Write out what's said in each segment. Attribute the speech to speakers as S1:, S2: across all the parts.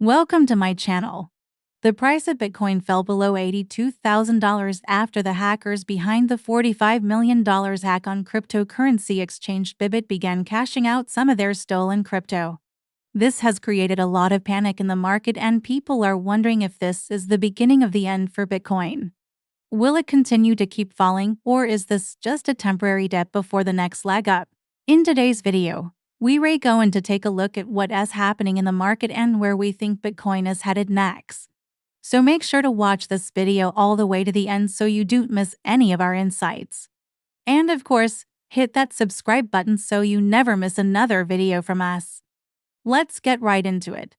S1: Welcome to my channel. The price of Bitcoin fell below $82,000 after the hackers behind the $45 million hack on cryptocurrency exchange Bybit began cashing out some of their stolen crypto. This has created a lot of panic in the market, and people are wondering if this is the beginning of the end for Bitcoin. Will it continue to keep falling, or is this just a temporary dip before the next leg up? In today's video, we're going to take a look at what is happening in the market and where we think Bitcoin is headed next. So make sure to watch this video all the way to the end so you don't miss any of our insights. And of course, hit that subscribe button so you never miss another video from us. Let's get right into it.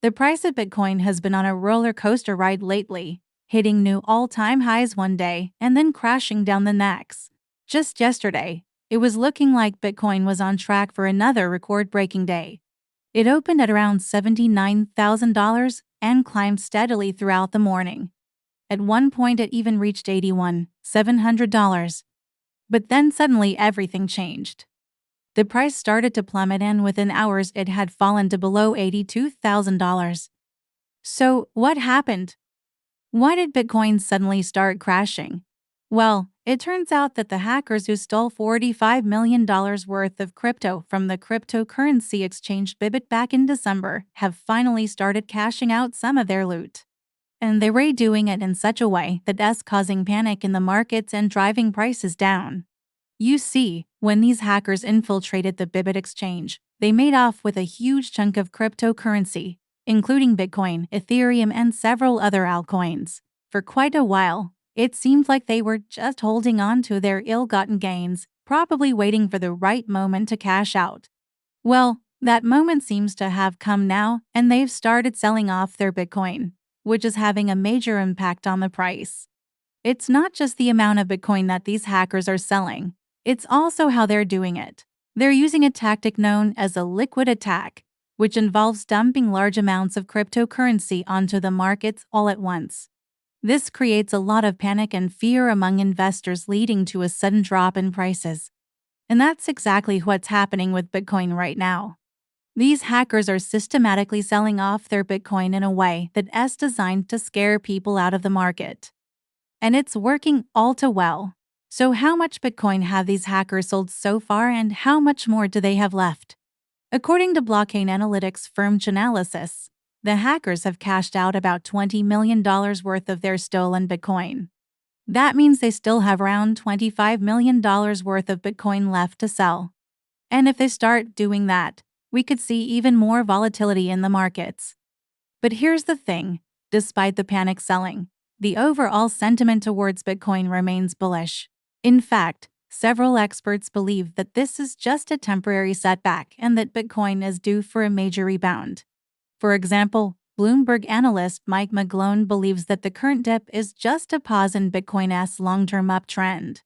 S1: The price of Bitcoin has been on a roller coaster ride lately, hitting new all-time highs one day and then crashing down the next. Just yesterday, it was looking like Bitcoin was on track for another record-breaking day. It opened at around $79,000 and climbed steadily throughout the morning. At one point, it even reached $81,700. But then suddenly everything changed. The price started to plummet, and within hours it had fallen to below $82,000. So, what happened? Why did Bitcoin suddenly start crashing? Well, it turns out that the hackers who stole $45 million worth of crypto from the cryptocurrency exchange Bybit back in December have finally started cashing out some of their loot. And they were doing it in such a way that is causing panic in the markets and driving prices down. You see, when these hackers infiltrated the Bybit exchange, they made off with a huge chunk of cryptocurrency, including Bitcoin, Ethereum, and several other altcoins. For quite a while, it seemed like they were just holding on to their ill-gotten gains, probably waiting for the right moment to cash out. Well, that moment seems to have come now, and they've started selling off their Bitcoin, which is having a major impact on the price. It's not just the amount of Bitcoin that these hackers are selling, it's also how they're doing it. They're using a tactic known as a liquid attack, which involves dumping large amounts of cryptocurrency onto the markets all at once. This creates a lot of panic and fear among investors, leading to a sudden drop in prices. And that's exactly what's happening with Bitcoin right now. These hackers are systematically selling off their Bitcoin in a way that is designed to scare people out of the market. And it's working all too well. So how much Bitcoin have these hackers sold so far, and how much more do they have left? According to blockchain analytics firm Chainalysis, the hackers have cashed out about $20 million worth of their stolen Bitcoin. That means they still have around $25 million worth of Bitcoin left to sell. And if they start doing that, we could see even more volatility in the markets. But here's the thing, despite the panic selling, the overall sentiment towards Bitcoin remains bullish. In fact, several experts believe that this is just a temporary setback and that Bitcoin is due for a major rebound. For example, Bloomberg analyst Mike McGlone believes that the current dip is just a pause in Bitcoin's long-term uptrend.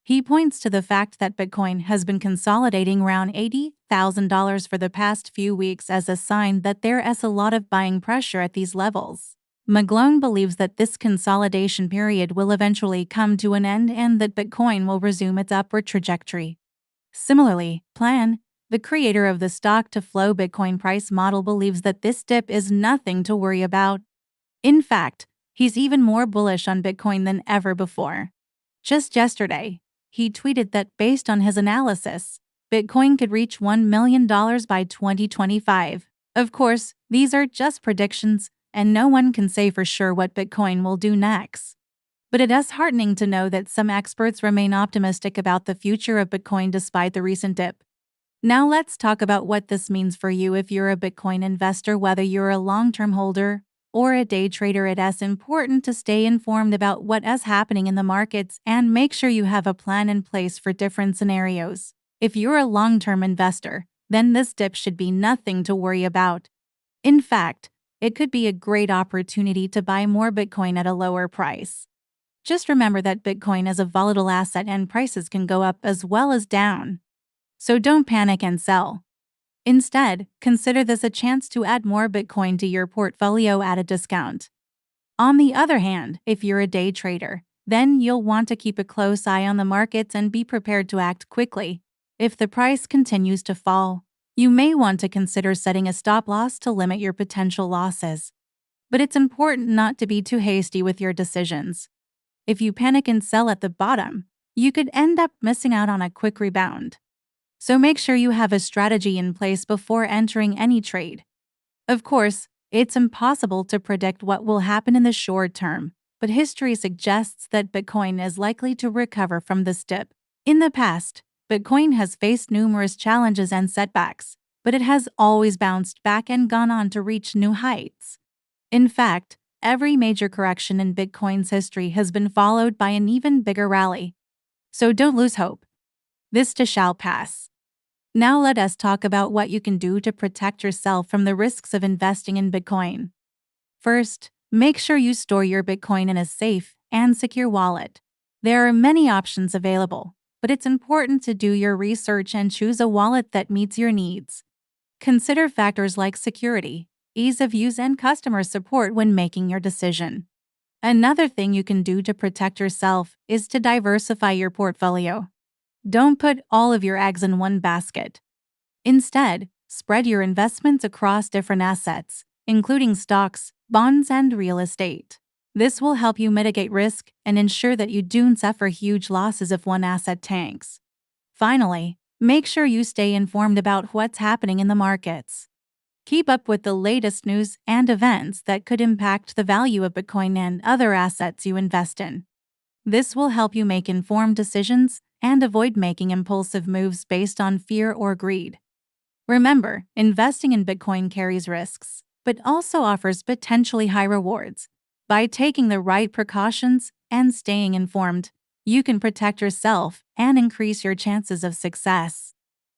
S1: He points to the fact that Bitcoin has been consolidating around $80,000 for the past few weeks as a sign that there is a lot of buying pressure at these levels. McGlone believes that this consolidation period will eventually come to an end and that Bitcoin will resume its upward trajectory. Similarly, Plan, the creator of the stock-to-flow Bitcoin price model, believes that this dip is nothing to worry about. In fact, he's even more bullish on Bitcoin than ever before. Just yesterday, he tweeted that based on his analysis, Bitcoin could reach $1 million by 2025. Of course, these are just predictions, and no one can say for sure what Bitcoin will do next. But it is heartening to know that some experts remain optimistic about the future of Bitcoin despite the recent dip. Now let's talk about what this means for you if you're a Bitcoin investor. Whether you're a long-term holder or a day trader, it is important to stay informed about what is happening in the markets and make sure you have a plan in place for different scenarios. If you're a long-term investor, then this dip should be nothing to worry about. In fact, it could be a great opportunity to buy more Bitcoin at a lower price. Just remember that Bitcoin is a volatile asset and prices can go up as well as down. So don't panic and sell. Instead, consider this a chance to add more Bitcoin to your portfolio at a discount. On the other hand, if you're a day trader, then you'll want to keep a close eye on the markets and be prepared to act quickly. If the price continues to fall, You may want to consider setting a stop loss to limit your potential losses. But it's important not to be too hasty with your decisions. If you panic and sell at the bottom, you could end up missing out on a quick rebound. So make sure you have a strategy in place before entering any trade. Of course, it's impossible to predict what will happen in the short term, but history suggests that Bitcoin is likely to recover from this dip. In the past, Bitcoin has faced numerous challenges and setbacks, but it has always bounced back and gone on to reach new heights. In fact, every major correction in Bitcoin's history has been followed by an even bigger rally. So don't lose hope. This too shall pass. Now let us talk about what you can do to protect yourself from the risks of investing in Bitcoin. First, make sure you store your Bitcoin in a safe and secure wallet. There are many options available, but it's important to do your research and choose a wallet that meets your needs. Consider factors like security, ease of use, and customer support when making your decision. Another thing you can do to protect yourself is to diversify your portfolio. Don't put all of your eggs in one basket. Instead, spread your investments across different assets, including stocks, bonds, and real estate. This will help you mitigate risk and ensure that you don't suffer huge losses if one asset tanks. Finally, make sure you stay informed about what's happening in the markets. Keep up with the latest news and events that could impact the value of Bitcoin and other assets you invest in. This will help you make informed decisions and avoid making impulsive moves based on fear or greed. Remember, investing in Bitcoin carries risks, but also offers potentially high rewards. By taking the right precautions and staying informed, you can protect yourself and increase your chances of success.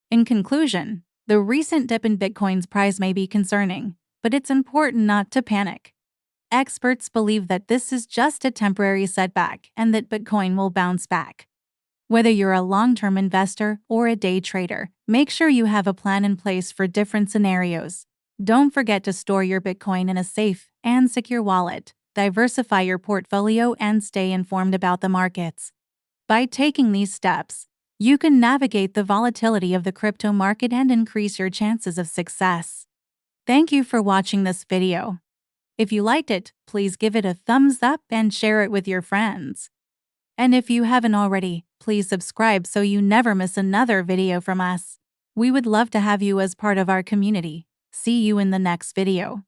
S1: In conclusion, the recent dip in Bitcoin's price may be concerning, but it's important not to panic. Experts believe that this is just a temporary setback and that Bitcoin will bounce back. Whether you're a long-term investor or a day trader, make sure you have a plan in place for different scenarios. Don't forget to store your Bitcoin in a safe and secure wallet, diversify your portfolio, and stay informed about the markets. By taking these steps, you can navigate the volatility of the crypto market and increase your chances of success. Thank you for watching this video. If you liked it, please give it a thumbs up and share it with your friends. And if you haven't already, please subscribe so you never miss another video from us. We would love to have you as part of our community. See you in the next video.